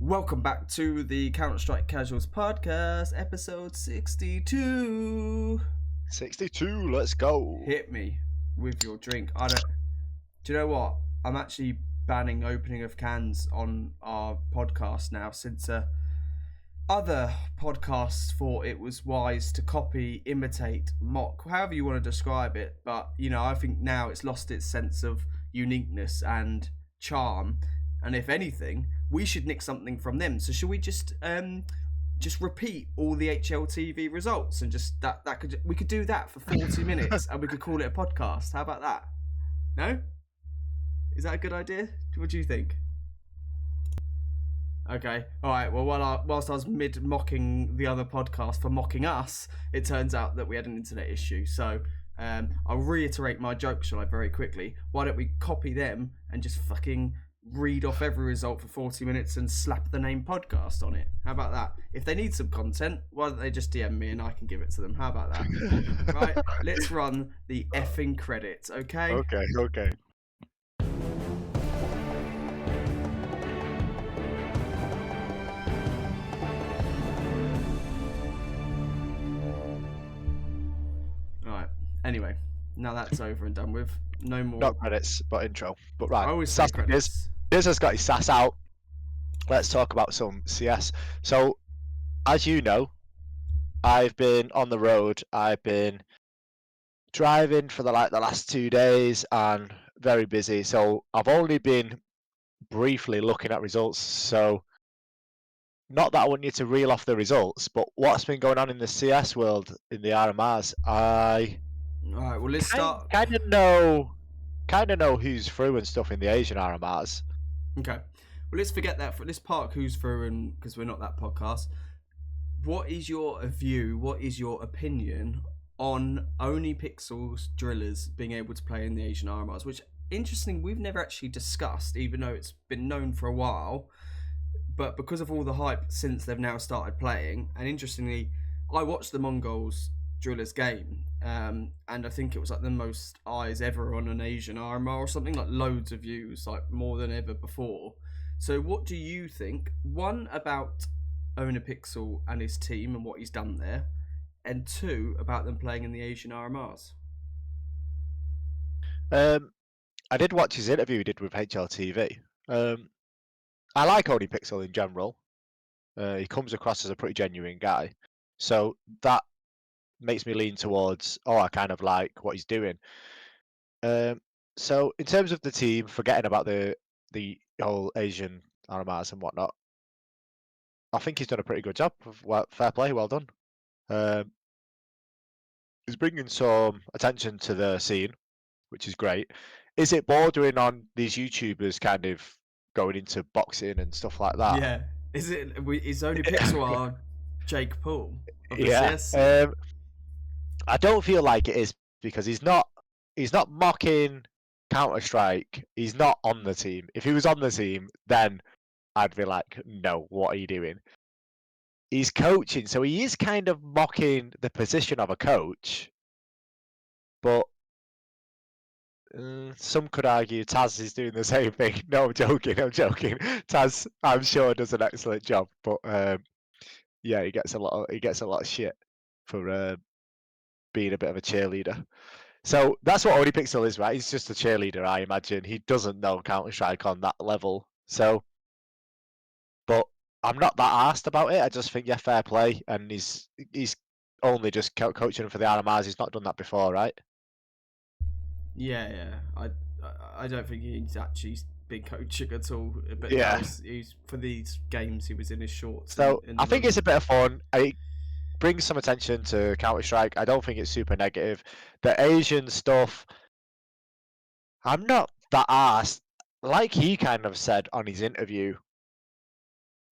Welcome back to the CounterStrike Casuals podcast, episode 62. 62, let's go. Hit me with your drink. Do you know what? I'm actually banning opening of cans on our podcast now, since other podcasts thought it was wise to copy, imitate, mock, however you want to describe it. But, I think now it's lost its sense of uniqueness and charm. And if anything, we should nick something from them. So should we just repeat all the HLTV results and just we could do that for 40 minutes and we could call it a podcast. How about that? No? Is that a good idea? What do you think? Okay. All right. Well, whilst I was mocking the other podcast for mocking us, it turns out that we had an internet issue. So I'll reiterate my joke, shall I, very quickly. Why don't we copy them and just fucking read off every result for 40 minutes and slap the name podcast on it? How about that? If they need some content, why don't they just DM me and I can give it to them? How about that? Right, let's run the effing credits, okay? Okay. Alright, anyway, now that's over and done with. No more. Not credits, but intro. But right, I always say credits. Diz has got his sass out. Let's talk about some CS. So, as you know, I've been on the road. I've been driving for the last 2 days and very busy. So I've only been briefly looking at results. So, not that I want you to reel off the results, but what's been going on in the CS world in the RMRs, Alright, well, let's start. Kind of know who's through and stuff in the Asian RMRs. Okay. Well, let's forget that. Let's park who's through, and because we're not that podcast. What is your view? What is your opinion on ohnePixel's DRILLAS being able to play in the Asian RMRs? Which, interesting, we've never actually discussed, even though it's been known for a while. But because of all the hype since they've now started playing, and interestingly, I watched the Mongols DRILLAS game, and I think it was like the most eyes ever on an Asian RMR or something, like loads of views, like more than ever before. So what do you think, one, about ohnePixel and his team and what he's done there, and two, about them playing in the Asian RMRs? I did watch his interview he did with HLTV. I like ohnePixel in general. He comes across as a pretty genuine guy. So that makes me lean towards, I kind of like what he's doing. So in terms of the team, forgetting about the whole Asian RMRs and whatnot, I think he's done a pretty good job. Fair play, well done. He's bringing some attention to the scene, which is great. Is it bordering on these YouTubers kind of going into boxing and stuff like that? Yeah. Is ohnePixel our Jake Paul of the Yeah. CS? I don't feel like it is, because he's not mocking CounterStrike. He's not on the team. If he was on the team, then I'd be like, no, what are you doing? He's coaching, so he is kind of mocking the position of a coach. But some could argue Twistzz is doing the same thing. No, I'm joking. Twistzz, I'm sure, does an excellent job, but yeah, he gets a lot of shit for being a bit of a cheerleader. So that's what ohnePixel is, right? He's just a cheerleader, I imagine. He doesn't know CounterStrike on that level. So, but I'm not that arsed about it. I just think, yeah, fair play. And he's only just coaching for the RMRs. He's not done that before, right? Yeah. I don't think he's actually been coaching at all. But yeah, he's for these games he was in his shorts. So I think it's a bit of fun. It brings some attention to CounterStrike. I don't think it's super negative. The Asian stuff, I'm not that arsed. Like he kind of said on his interview,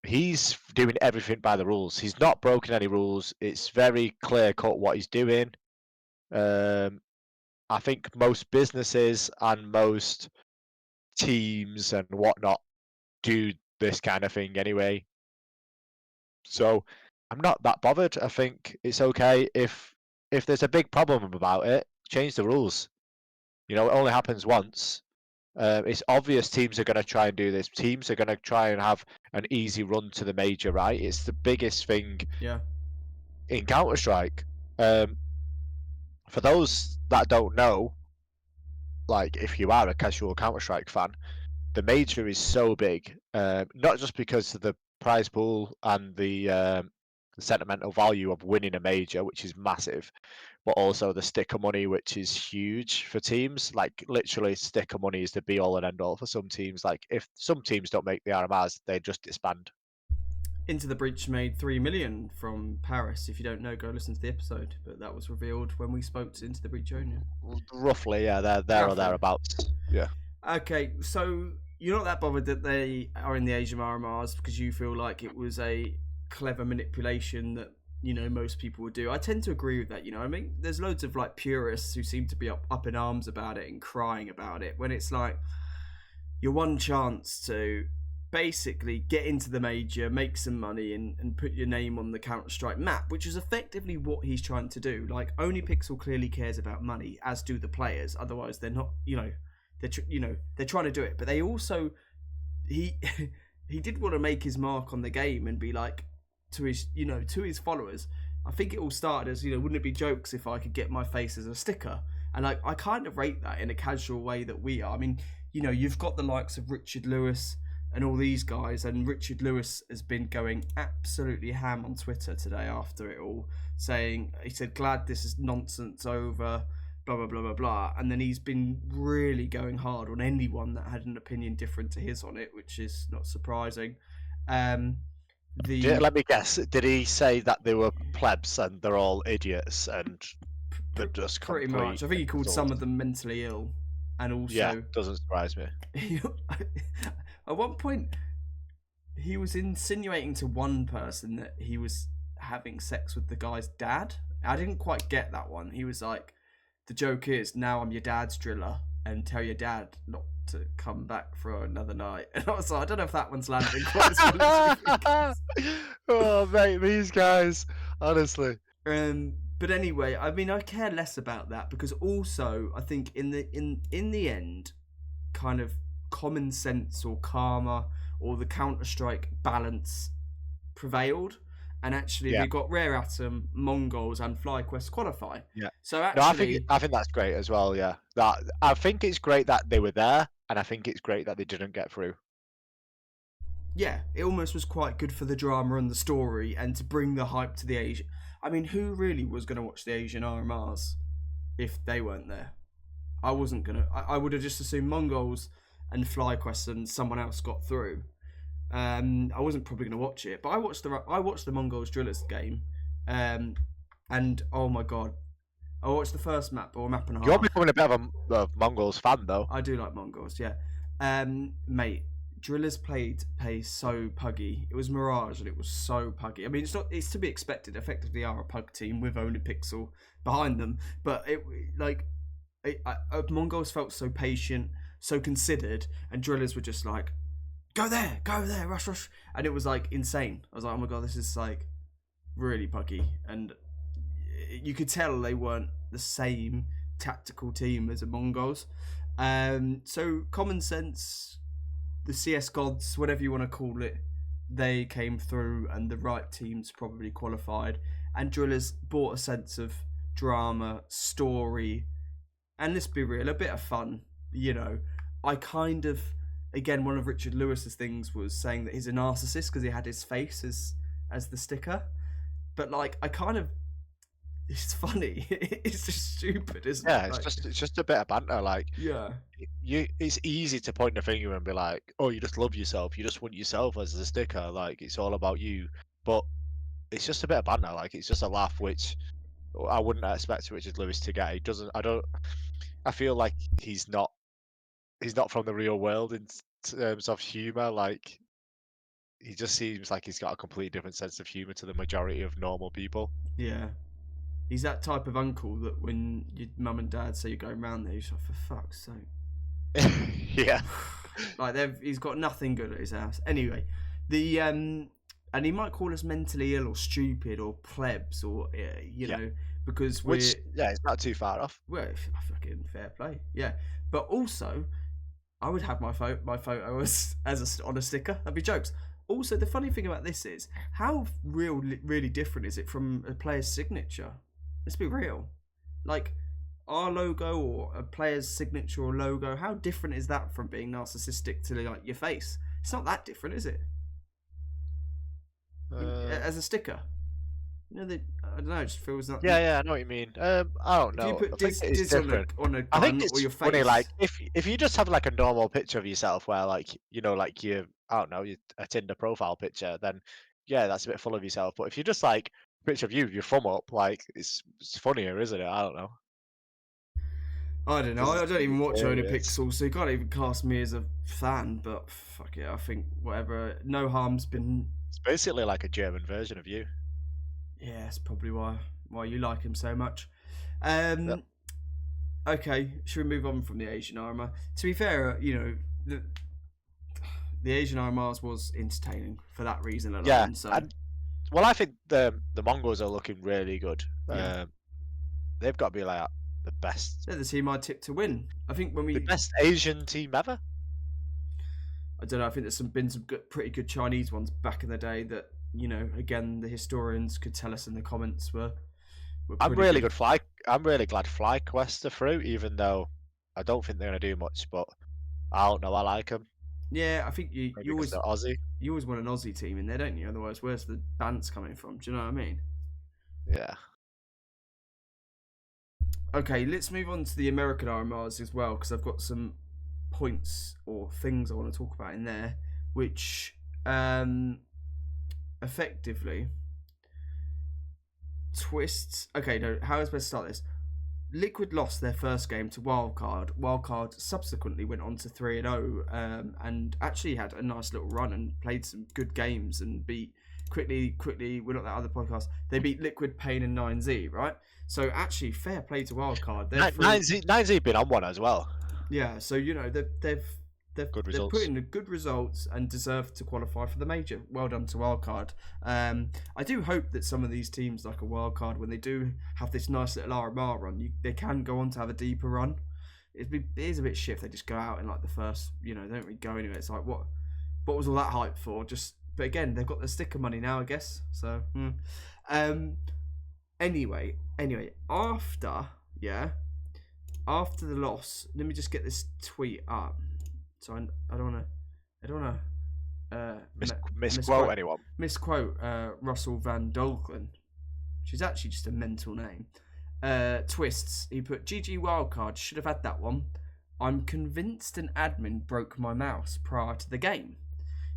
he's doing everything by the rules. He's not broken any rules. It's very clear cut what he's doing. I think most businesses and most teams and whatnot do this kind of thing anyway. So I'm not that bothered. I think it's okay if there's a big problem about it, change the rules. It only happens once. It's obvious teams are going to try and do this. Teams are going to try and have an easy run to the major, right? It's the biggest thing in CounterStrike. For those that don't know, like if you are a casual Counter-Strike fan, the major is so big, not just because of the prize pool and the sentimental value of winning a major, which is massive, but also the sticker money, which is huge for teams. Like literally, sticker money is the be all and end all for some teams. Like if some teams don't make the RMRs, they just disband. Into the Breach made 3 million from Paris. If you don't know, go listen to the episode. But that was revealed when we spoke to Into the Breach owner. Roughly, yeah, they're there or thereabouts. Yeah. Okay, so you're not that bothered that they are in the Asian RMRs because you feel like it was a clever manipulation that, you know, most people would do. I tend to agree with that. You know, I mean, there's loads of like purists who seem to be up in arms about it and crying about it when it's like your one chance to basically get into the major, make some money, and put your name on the Counter-Strike map, which is effectively what he's trying to do. Like, ohnePixel clearly cares about money, as do the players. Otherwise, they're not, they're trying to do it. But they also, he did want to make his mark on the game and be like, to his followers, I think it all started as, wouldn't it be jokes if I could get my face as a sticker? And like, I kind of rate that in a casual way that we are. I mean, you've got the likes of Richard Lewis and all these guys, and Richard Lewis has been going absolutely ham on Twitter today after it all, saying, he said, glad this is nonsense over, blah, blah, blah, blah, blah. And then he's been really going hard on anyone that had an opinion different to his on it, which is not surprising. Let me guess, did he say that they were plebs and they're all idiots and they're just pretty much? I think he called some of them mentally ill, and also, yeah, doesn't surprise me. At one point, he was insinuating to one person that he was having sex with the guy's dad. I didn't quite get that one. He was like, the joke is, now I'm your dad's driller, and tell your dad not to come back for another night. And I was like, I don't know if that one's landing quite as well as oh, mate, these guys, honestly. But anyway, I mean, I care less about that because also I think in the end, kind of common sense or karma or the Counter-Strike balance prevailed, and actually we got Rare Atom, Mongols, and FlyQuest qualify. Yeah. So actually, I think that's great as well. Yeah. I think it's great that they were there, and I think it's great that they didn't get through. Yeah, it almost was quite good for the drama and the story, and to bring the hype to the Asian. I mean, who really was going to watch the Asian RMRs if they weren't there? I wasn't going to. I would have just assumed Mongols and FlyQuest and someone else got through. I wasn't probably going to watch it, but I watched the Mongols DRILLAS game, and oh my god, I watched the first map or a map and a half. You're becoming a bit of a Mongols fan, though. I do like Mongols, yeah. Mate, DRILLAS play so puggy. It was Mirage and it was so puggy. I mean, it's to be expected. Effectively, are a pug team with ohnePixel behind them, but Mongols felt so patient, so considered, and DRILLAS were just like, go there, rush, and it was like insane. I was like, oh my god, this is like really puggy, and you could tell they weren't the same tactical team as the Mongols. So common sense, the CS gods, whatever you want to call it, they came through, and the right teams probably qualified, and DRILLAS brought a sense of drama, story, and let's be real, a bit of fun. I kind of, again, one of Richard Lewis's things was saying that he's a narcissist because he had his face as the sticker, but like, I kind of, it's funny. It's just stupid, isn't it? Yeah, it's just a bit of banter. Like, yeah, it's easy to point the finger and be like, oh, you just love yourself. You just want yourself as a sticker. Like, it's all about you. But it's just a bit of banter. Like, it's just a laugh, which I wouldn't expect Richard Lewis to get. He doesn't. I feel like he's not from the real world in terms of humor. Like, he just seems like he's got a completely different sense of humor to the majority of normal people. Yeah. He's that type of uncle that when your mum and dad say you're going round there, you're like, for fuck's sake. Yeah. Like, he's got nothing good at his house. Anyway, and he might call us mentally ill or stupid or plebs or, know, because it's not too far off. Well, fucking fair play. Yeah. But also, I would have my photo as on a sticker. That'd be jokes. Also, the funny thing about this is how really different is it from a player's signature? Let's be real. Like our logo or a player's signature or logo, how different is that from being narcissistic to like your face? It's not that different, is it? As a sticker. You know, I don't know. It just feels like Yeah, I know what you mean. I don't if you know. put I think it's Diz different. on a I think gun or it's your funny, face. like if you just have like a normal picture of yourself, where like like you, I don't know, a Tinder profile picture, then yeah, that's a bit full of yourself. But if you just like a picture of you, your thumb up, like it's funnier, isn't it? I don't know. I don't know. Doesn't I don't seem even watch serious. ohnePixel, so you can't even cast me as a fan. But fuck it, I think whatever. No harm's been. It's basically like a German version of you. Yeah, that's probably why you like him so much. Yep. Okay, should we move on from the Asian armor? To be fair, the Asian armors was entertaining for that reason alone. Yeah, So and well, I think the Mongols are looking really good. yeah, They've got to be like the best, they're the team I tipped to win. I think when the we, best Asian team ever. I don't know. I think there's been some pretty good Chinese ones back in the day that again the historians could tell us in the comments were I'm pretty really good. good I'm really glad FlyQuest are through, even though I don't think they're gonna do much. But I don't know. I like them. Yeah, I think you Maybe you because always they're Aussie. you always want an Aussie team in there, don't you? Otherwise, where's the balance coming from? Do you know what I mean? Yeah. Okay, let's move on to the American RMRs as well, because I've got some points or things I want to talk about in there, which effectively Twistzz. Okay, no, how is best to start this? Liquid lost their first game to Wildcard. Wildcard subsequently went on to 3-0 and actually had a nice little run and played some good games and beat quickly. We're not that other podcast. They beat Liquid, Pain, and 9Z, right? So actually, fair play to Wildcard. They're through. 9Z been on one as well. Yeah, so Good they've put results. in good results and deserve to qualify for the major. Well done to Wildcard. I do hope that some of these teams, like a Wildcard, when they do have this nice little RMR run, they can go on to have a deeper run. It is a bit shit if they just go out in like the first, they don't really go anywhere. It's like what was all that hype for? But again, they've got the sticker money now, I guess. So, anyway, after the loss, let me just get this tweet up. So I don't want to Misquote anyone. misquote Russell Van Dolklen. She's actually just a mental name. Twistzz. He put GG Wildcard. Should have had that one. I'm convinced an admin broke my mouse prior to the game.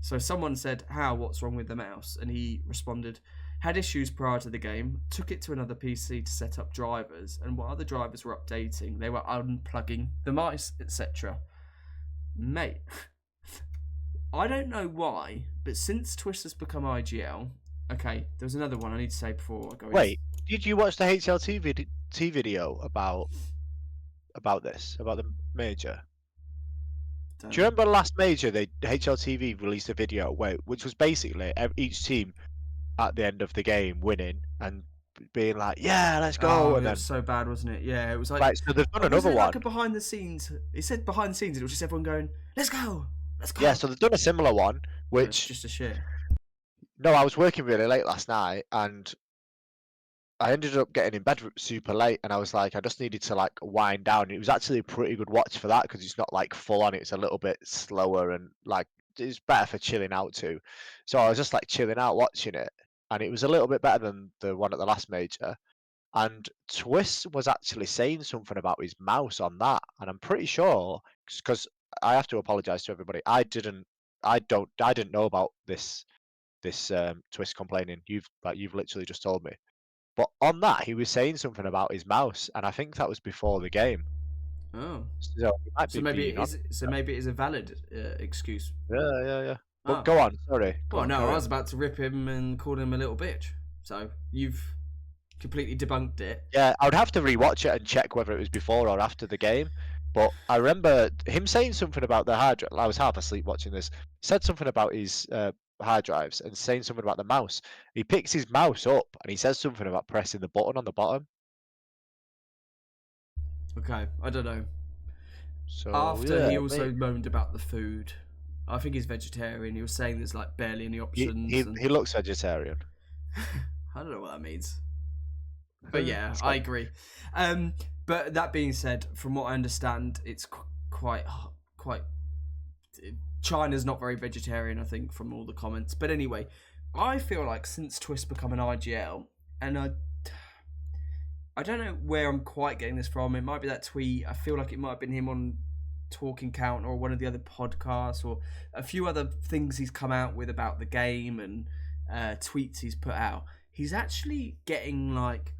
So someone said, "How? What's wrong with the mouse?" And he responded, "Had issues prior to the game. Took it to another PC to set up drivers, and while the drivers were updating, they were unplugging the mice, etc." Mate, I don't know why, but since Twistzz has become IGL, okay, there's another one I need to say before I go. Wait, did you watch the HLT video about this, about the major? Do you remember the last major? HLTV released a video which was basically each team at the end of the game winning and being like, "Yeah, let's go!" Oh, and it then was so bad, wasn't it? Yeah, it was like. right, so they've done Wasn't another it like one. a behind the scenes? It said behind the scenes, and it was just everyone going, "Let's go, let's go." Yeah, so they've done a similar one, No, it's which just a shit. no, I was working really late last night and I ended up getting in bed super late, and I was like, I just needed to like wind down. It was actually a pretty good watch for that because it's not like full on; it's a little bit slower and like it's better for chilling out too. So I was just like chilling out watching it, and it was a little bit better than the one at the last major. And Twistzz was actually saying something about his mouse on that, and I'm pretty sure because I have to apologize to everybody. I didn't know about this Twistzz complaining. You've literally just told me. But on that, he was saying something about his mouse, and I think that was before the game. Oh, So he might so be maybe being it on. is. So maybe it is a valid excuse. Yeah. But Oh, go on, sorry. Go well, on, no, I carry was on. about to rip him and call him a little bitch. So you've completely debunked it. Yeah, I would have to rewatch it and check whether it was before or after the game. But I remember him saying something about the hard drive. I was half asleep watching this. He said something about his hard drives and saying something about the mouse. He picks his mouse up and he says something about pressing the button on the bottom. Okay, I don't know. So After yeah, he also moaned about the food. I think he's vegetarian. He was saying there's like barely any options. he looks vegetarian. I don't know what that means. But yeah, So- I agree. But that being said, from what I understand, it's quite. China's not very vegetarian, I think, from all the comments. But anyway, I feel like since Twistzz become an IGL, and I don't know where I'm quite getting this from. It might be that tweet. I feel like it might have been him on Talking Count or one of the other podcasts or a few other things he's come out with about the game and tweets he's put out. He's actually getting like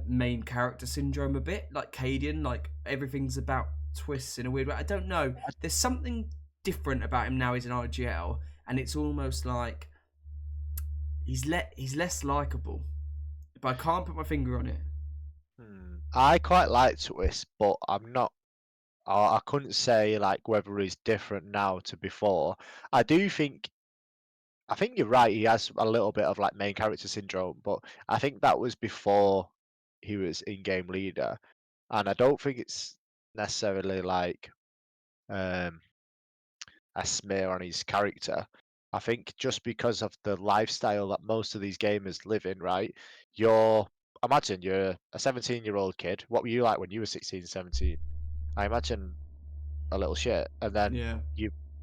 main character syndrome a bit, like cadiaN. Like everything's about Twistzz in a weird way. I don't know. There's something different about him now. He's an IGL, and it's almost like he's less likable. But I can't put my finger on it. I quite like Twistzz, but I'm not. I couldn't say like whether he's different now to before. I think you're right. He has a little bit of like main character syndrome, but I think that was before he was in-game leader, and I don't think it's necessarily like a smear on his character. I think just because of the lifestyle that most of these gamers live in, right? Imagine you're a 17-year-old kid. What were you like when you were 16, 17? I imagine a little shit, and then Yeah.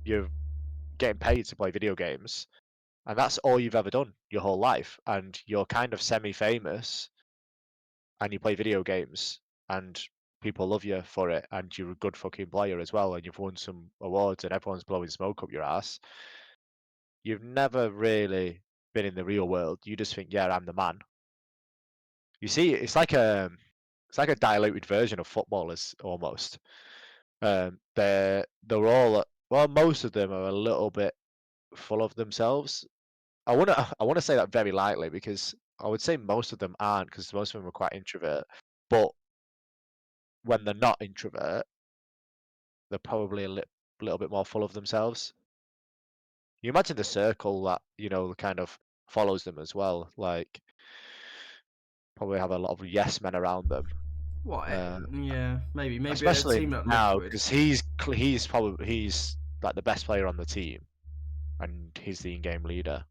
you're getting paid to play video games, and that's all you've ever done your whole life, and you're kind of semi-famous, and you play video games, and people love you for it, and you're a good fucking player as well, and you've won some awards, and everyone's blowing smoke up your ass. You've never really been in the real world. You just think, yeah, I'm the man. You see, it's like a diluted version of footballers almost. They're all well, most of them are a little bit full of themselves. I wanna say that very lightly because I would say most of them aren't because most of them are quite introvert. But when they're not introvert, they're probably a little bit more full of themselves. You imagine the circle that kind of follows them as well. Like probably have a lot of yes men around them. What? Uh, Yeah, maybe a Especially team like now Liquid. because he's like the best player on the team and he's the in-game leader.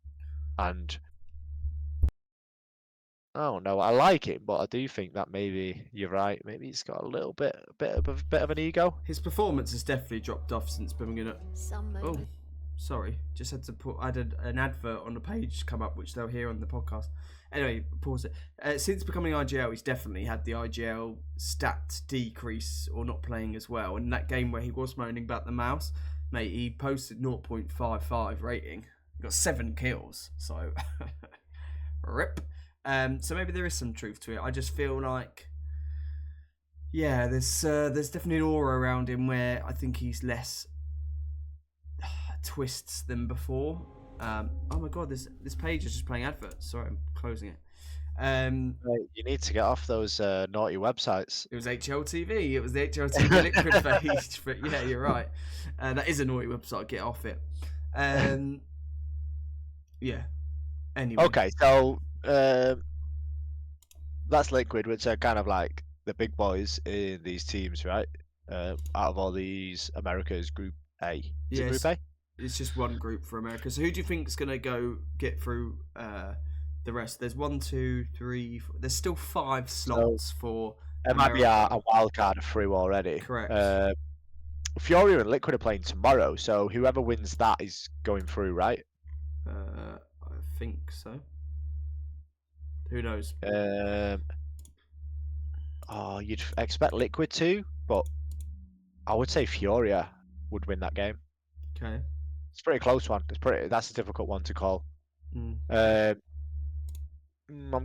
And I don't know, I like it, but I do think that maybe you're right. Maybe he's got a little bit of an ego. His performance has definitely dropped off since Birmingham. Oh, sorry, just had to put. I had an advert on the page come up, which they'll hear on the podcast. Anyway, pause it. Since becoming IGL, he's definitely had the IGL stat decrease or not playing as well. And that game where he was moaning about the mouse, mate, he posted 0.55 rating. He got 7 kills, so rip. So maybe there is some truth to it. I just feel like, yeah, there's definitely an aura around him where I think he's less Twistzz than before. Oh my god, this page is just playing adverts. Sorry, I'm closing it. You need to get off those naughty websites. It was HLTV. It was the HLTV Liquid page. But yeah, you're right. That is a naughty website. Get off it. Yeah. Anyway. Okay, so that's Liquid, which are kind of like the big boys in these teams, right? Out of all these America's Group A. Is it Group A? It's just one group for America. So who do you think is going to get through the rest? There's 1, 2, 3. There's still 5 slots for. It might be a wild card through already. Correct. Fury and Liquid are playing tomorrow, so whoever wins that is going through, right? I think so. Who knows? You'd expect Liquid to, but I would say Furia would win that game. Okay. It's a pretty close one. That's a difficult one to call. I'm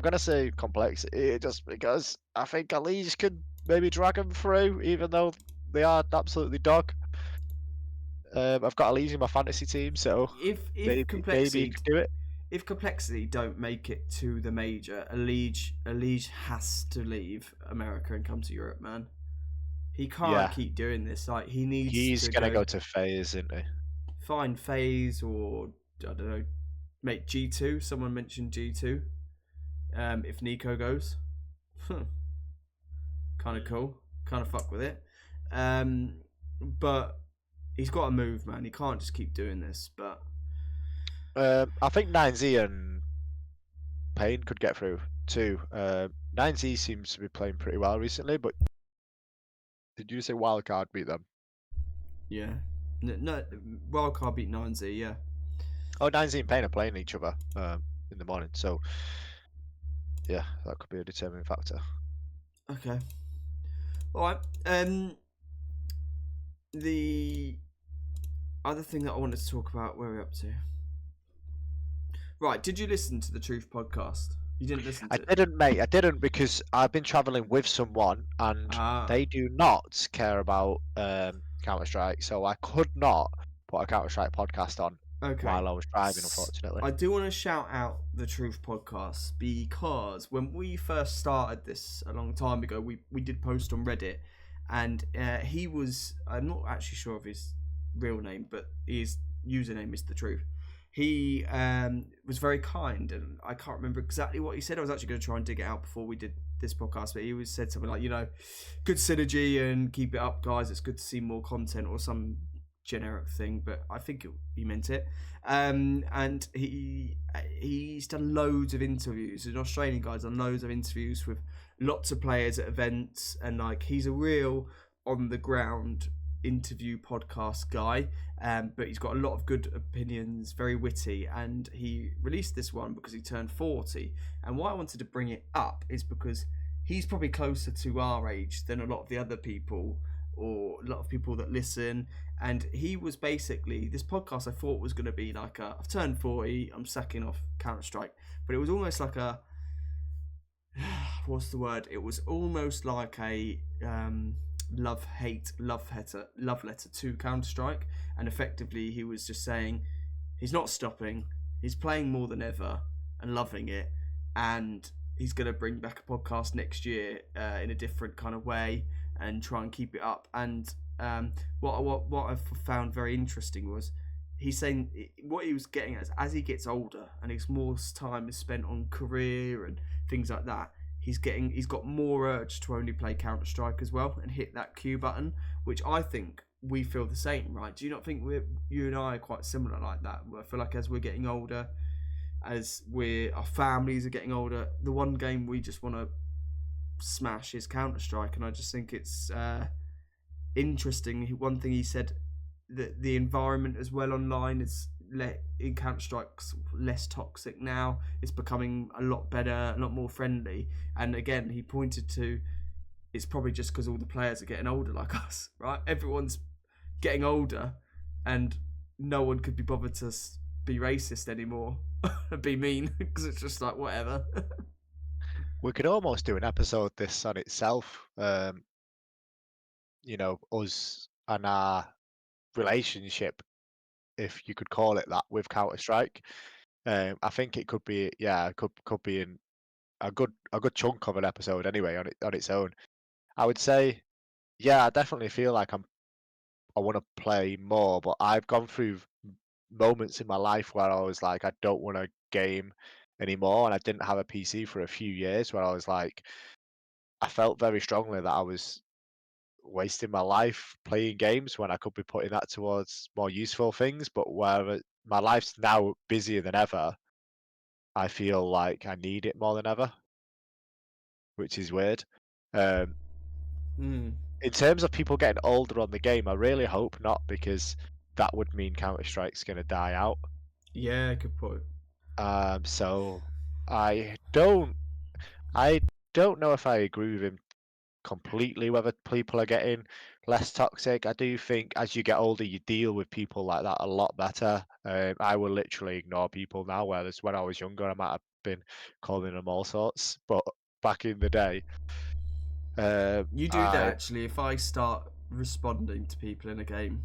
gonna say complexity just because I think Alise could maybe drag them through, even though they are absolutely dog. I've got Alise in my fantasy team, so if maybe complexity you could do it. If complexity don't make it to the major, Alise has to leave America and come to Europe, man. He can't keep doing this. Like he's gonna go to FaZe, isn't he? Find FaZe or I don't know, make G2. Someone mentioned G2. If Nico goes, kind of cool. Kind of fuck with it. but he's got to move, man. He can't just keep doing this. But I think 9Z and Payne could get through too. 9Z seems to be playing pretty well recently, but did you say Wildcard beat them? yeah, no, Wildcard beat 9Z. Yeah. Oh, 9Z and Payne are playing each other in the morning, so yeah, that could be a determining factor. Okay. All right. The other thing that I wanted to talk about, where are we up to? Right. Did you listen to the Truth podcast? You didn't listen to it? I didn't, mate. I didn't because I've been traveling with someone and they do not care about CounterStrike, so I could not put a CounterStrike podcast on while I was driving, unfortunately. I do want to shout out the Truth podcast because when we first started this a long time ago, we did post on Reddit, and he was, I'm not actually sure of his real name, but his username is the Truth. He was very kind, and I can't remember exactly what he said. I was actually going to try and dig it out before we did this podcast, but he was said something like, good synergy and keep it up, guys. It's good to see more content, or some generic thing, but I think he meant it. And he's done loads of interviews. An Australian guy's done loads of interviews with lots of players at events, and like he's a real on the ground interview podcast guy. But he's got a lot of good opinions, very witty, and he released this one because he turned 40. And why I wanted to bring it up is because he's probably closer to our age than a lot of the other people, or a lot of people that listen. And he was basically, this podcast I thought was going to be like I've turned 40, I'm sacking off CounterStrike, but it was almost like a what's the word? It was almost like a love letter to CounterStrike, and effectively he was just saying he's not stopping, he's playing more than ever and loving it, and he's going to bring back a podcast next year in a different kind of way and try and keep it up. And what I found very interesting was he's saying what he was getting at is, as he gets older and his more time is spent on career and things like that, he's got more urge to only play Counter-Strike as well and hit that Q button, which I think we feel the same, right? Do you not think you and I are quite similar like that? I feel like as we're getting older, as our families are getting older, the one game we just want to smash is Counter-Strike, and I just think it's interesting. One thing he said, that the environment as well online is in Counter-Strike's less toxic now. It's becoming a lot better, a lot more friendly. And again, he pointed to it's probably just because all the players are getting older like us, right? Everyone's getting older, and no one could be bothered to be racist anymore, be mean, because it's just like whatever. We could almost do an episode this on itself. Us and our relationship, if you could call it that, with Counter-Strike. I think it could be, could be in a good chunk of an episode anyway on its own. I would say, I definitely feel like I want to play more, but I've gone through moments in my life where I was like, I don't want to game anymore, and I didn't have a PC for a few years, where I was like, I felt very strongly that I was wasting my life playing games when I could be putting that towards more useful things. But where my life's now busier than ever, I feel like I need it more than ever, which is weird. In terms of people getting older on the game, I really hope not, because that would mean Counter-Strike's going to die out. Yeah, good point. So I don't know if I agree with him completely, whether people are getting less toxic. I do think as you get older, you deal with people like that a lot better. I will literally ignore people now, whereas when I was younger, I might have been calling them all sorts. But back in the day, you do that actually. If I start responding to people in a game,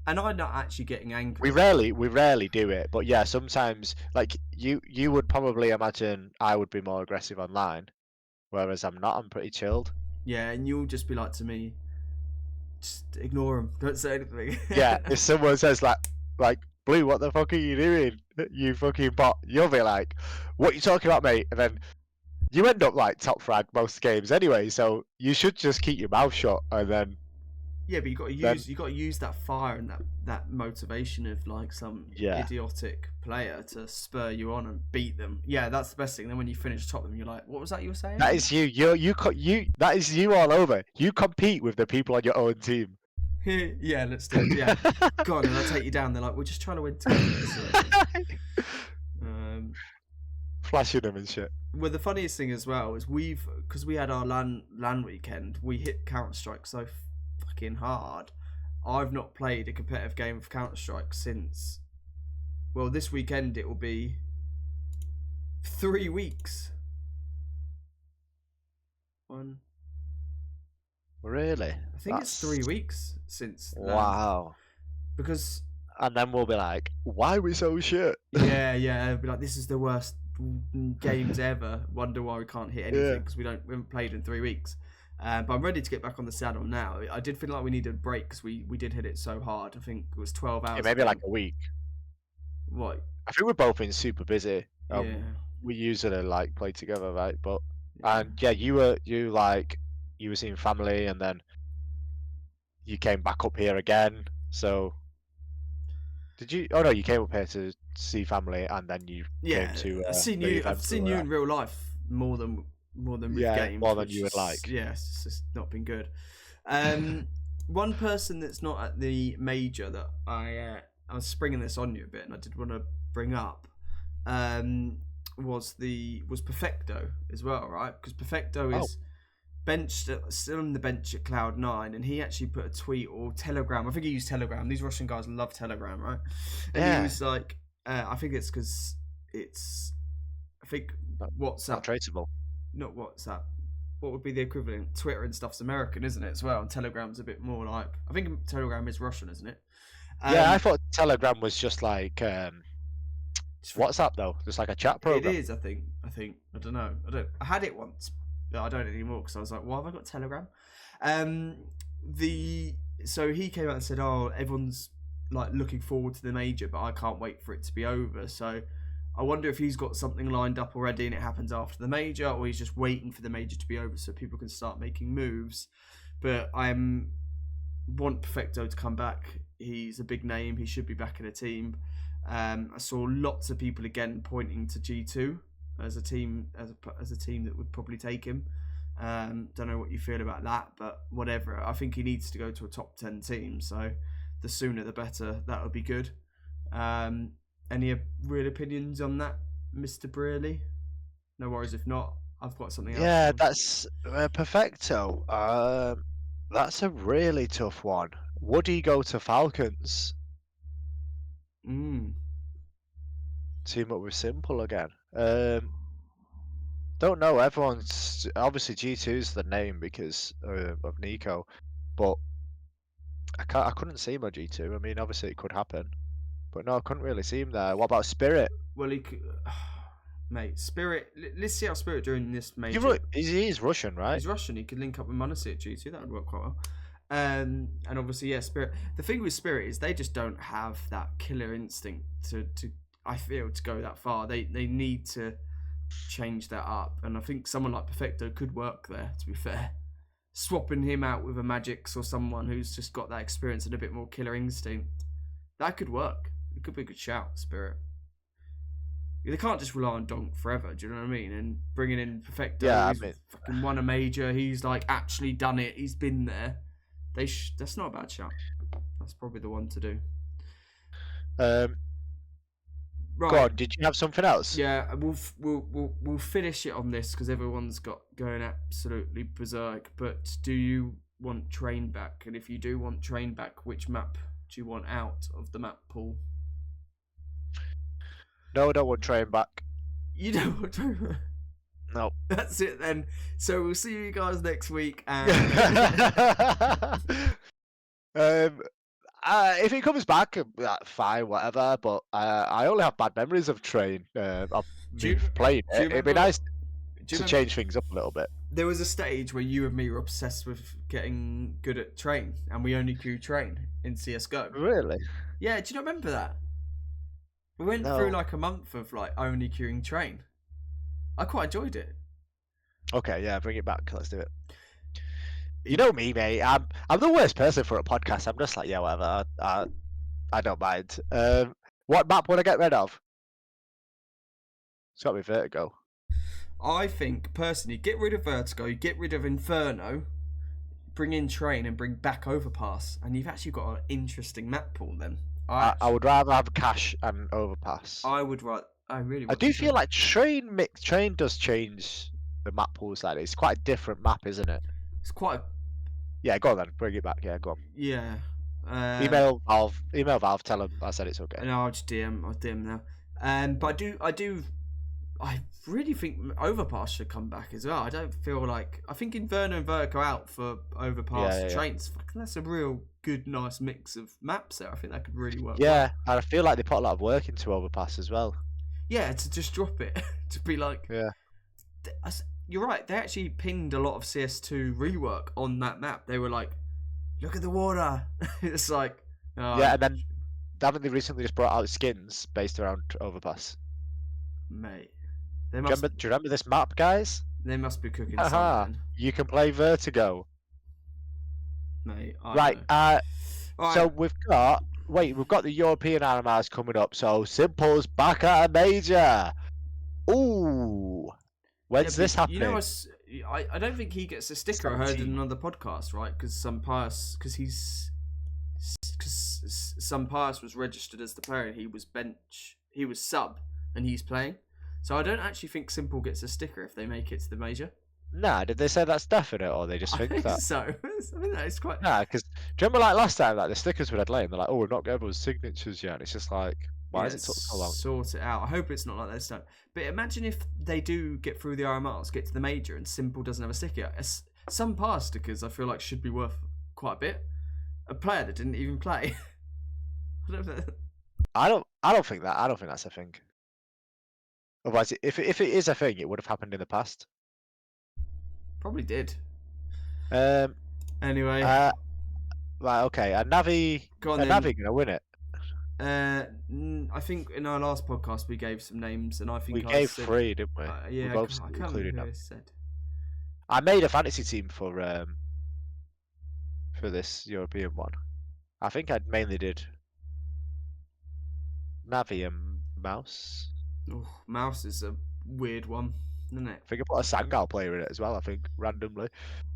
and I'm not actually getting angry. We rarely do it, but yeah, sometimes, like you would probably imagine I would be more aggressive online, whereas I'm not. I'm pretty chilled. Yeah, and you'll just be like to me, just ignore them, don't say anything. Yeah, if someone says like Blue, what the fuck are you doing, you fucking bot? You'll be like, what are you talking about, mate? And then you end up like top frag most games anyway, so you should just keep your mouth shut and then Yeah, but Then you got to use that fire and that motivation of like some yeah, idiotic player to spur you on and beat them. Yeah, that's the best thing. Then when you finish top them, you're like, what was that you were saying? that is you. You. That is you all over. You compete with the people on your own team. Yeah, let's do it. Yeah, go on, and I'll take you down. They're like, we're just trying to win together. So. Flashing them and shit. Well, the funniest thing as well is because we had our LAN weekend, we hit CounterStrike so fucking hard. I've not played a competitive game of CounterStrike since. Well, this weekend it will be 3 weeks. Really? I think it's 3 weeks since. Wow. Because. And then we'll be like, why are we so shit? Yeah. It'll be like, this is the worst games ever. Wonder why we can't hit anything because we haven't played in 3 weeks. But I'm ready to get back on the saddle now. I did feel like we needed a break because we did hit it so hard. I think it was 12 hours. Yeah, maybe like a week. What? I think we've both been super busy. Yeah. We usually like play together, right? But and yeah, you were seeing family, and then you came back up here again. So did you? Oh no, you came up here to see family, and then you came to. I've seen you in real life more than with games. More than you would like. Yeah, it's just not been good. One person that's not at the major that I was springing this on you a bit, and I did want to bring up, was Perfecto as well, right? Because Perfecto is benched, still on the bench at Cloud9, and he actually put a tweet or Telegram. I think he used Telegram. These Russian guys love Telegram, right? And he was like, I think it's because WhatsApp. Not traceable. Not WhatsApp. What would be the equivalent? Twitter and stuff's American, isn't it, as well? And Telegram's a bit more like... I think Telegram is Russian, isn't it? Yeah, I thought Telegram was just like WhatsApp, though. Just like a chat program. It is, I think. I don't know. I had it once, but I don't anymore because I was like, why have I got Telegram? So he came out and said, oh, everyone's like looking forward to the major, but I can't wait for it to be over. So I wonder if he's got something lined up already and it happens after the major, or he's just waiting for the major to be over so people can start making moves. But I want Perfecto to come back. He's a big name. He should be back in a team. I saw lots of people again pointing to G2 as a team that would probably take him. Don't know what you feel about that, but whatever. I think he needs to go to a top 10 team. So the sooner the better. That would be good. Any real opinions on that, Mr. Brearley? No worries if not. I've got something else. Yeah, that's Perfecto. That's a really tough one. Would he go to Falcons? Team up with Simple again. Don't know. Everyone's obviously G2's the name because of Nico, but I couldn't see him on G2. I mean, obviously it could happen, but no, I couldn't really see him there. What about Spirit? Well, he could, mate. Spirit. Let's see how Spirit during this major. He is Russian, right? He's Russian. He could link up with Monasi at G2. That would work quite well. And obviously, yeah, Spirit. The thing with Spirit is they just don't have that killer instinct to I feel to go that far. They need to change that up, and I think someone like Perfecto could work there. To be fair, swapping him out with a Magix or someone who's just got that experience and a bit more killer instinct, that could work. It could be a good shout, Spirit. They can't just rely on Donk forever. Do you know what I mean? And bringing in Perfecto, he's fucking won a major. He's like actually done it. He's been there. That's not a bad shout. That's probably the one to do. Right. Go on. Did you have something else? Yeah, we'll finish it on this because everyone's going absolutely berserk. But do you want Train back? And if you do want Train back, which map do you want out of the map pool? No, I don't want Train back. You don't want Train back? No. That's it then. So we'll see you guys next week. And if he comes back, fine, whatever. But I only have bad memories of Train. Of playing. It'd be nice to change things up a little bit. There was a stage where you and me were obsessed with getting good at Train, and we only queue Train in CS:GO. Really? Yeah. Do you not remember that? We went through like a month of like only queuing Train. I quite enjoyed it. Okay, yeah, bring it back. Let's do it. You know me, mate. I'm the worst person for a podcast. I'm just like, yeah, whatever. I don't mind. What map would I get rid of? It's got to be Vertigo. I think personally, get rid of Vertigo, get rid of Inferno, bring in Train, and bring back Overpass, and you've actually got an interesting map pool. Then I would rather have Cash and Overpass. I would write. I really. I do feel like Train does change the map pools. Like it's quite a different map, isn't it? It's quite. Yeah, go on then. Bring it back. Yeah, go on. Yeah. Email Valve. Email Valve. Tell them I said it's okay. No, I'll just DM. I'll DM now. But I really think Overpass should come back as well. I don't feel like. I think Inferno and Vertigo out for Overpass Trains. That's a real good, nice mix of maps there. I think that could really work. Yeah, and I feel like they put a lot of work into Overpass as well. Yeah, to just drop it. To be like. Yeah. You're right. They actually pinned a lot of CS2 rework on that map. They were like, "Look at the water." It's like. Yeah, and then haven't they recently just brought out skins based around Overpass? Mate. Do you remember this map, guys? They must be cooking something. You can play Vertigo. Mate, right, so we've got the European RMRs coming up, so Simple's back at a major. Ooh. When's this happening? You know, I don't think he gets a sticker. 17. I heard in another podcast, right? Because Sampass was registered as the player and he was sub and he's playing. So I don't actually think Simple gets a sticker if they make it to the major. Nah, did they say that's definite or they just think that? So I think that is quite. Nah, because do you remember like last time, like the stickers were delayed and they're like, oh, we've not got everyone's signatures yet. And it's just like, why is it took so long? Sort it out. I hope it's not like this time. But imagine if they do get through the RMRs, get to the major, and Simple doesn't have a sticker. Some pass stickers I feel like should be worth quite a bit. A player that didn't even play. I don't think that's a thing. Otherwise, if it is a thing, it would have happened in the past. Probably did. Anyway. Right. Okay. Are Navi gonna win it? I think in our last podcast we gave some names, and I think we gave 3, didn't we? Yeah, we both I can't remember who I said. I made a fantasy team for this European one. I think I mainly did Navi and Mouse. Oh, Mouse is a weird one, isn't it? I think I put a Sangal player in it as well. I think randomly,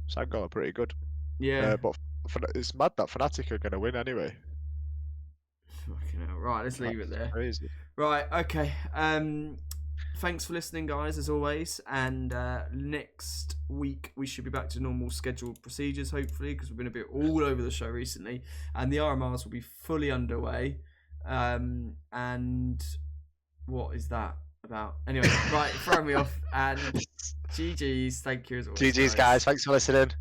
Sangal are pretty good. Yeah, but it's mad that Fnatic are gonna win anyway. Fucking hell. Right, let's leave it there. Crazy. Right, okay. Thanks for listening, guys, as always. And next week we should be back to normal scheduled procedures, hopefully, because we've been a bit all over the show recently. And the RMRs will be fully underway. And what is that about? Anyway, right, throw me off. And GG's. Thank you as always. GG's, guys. Thanks for listening.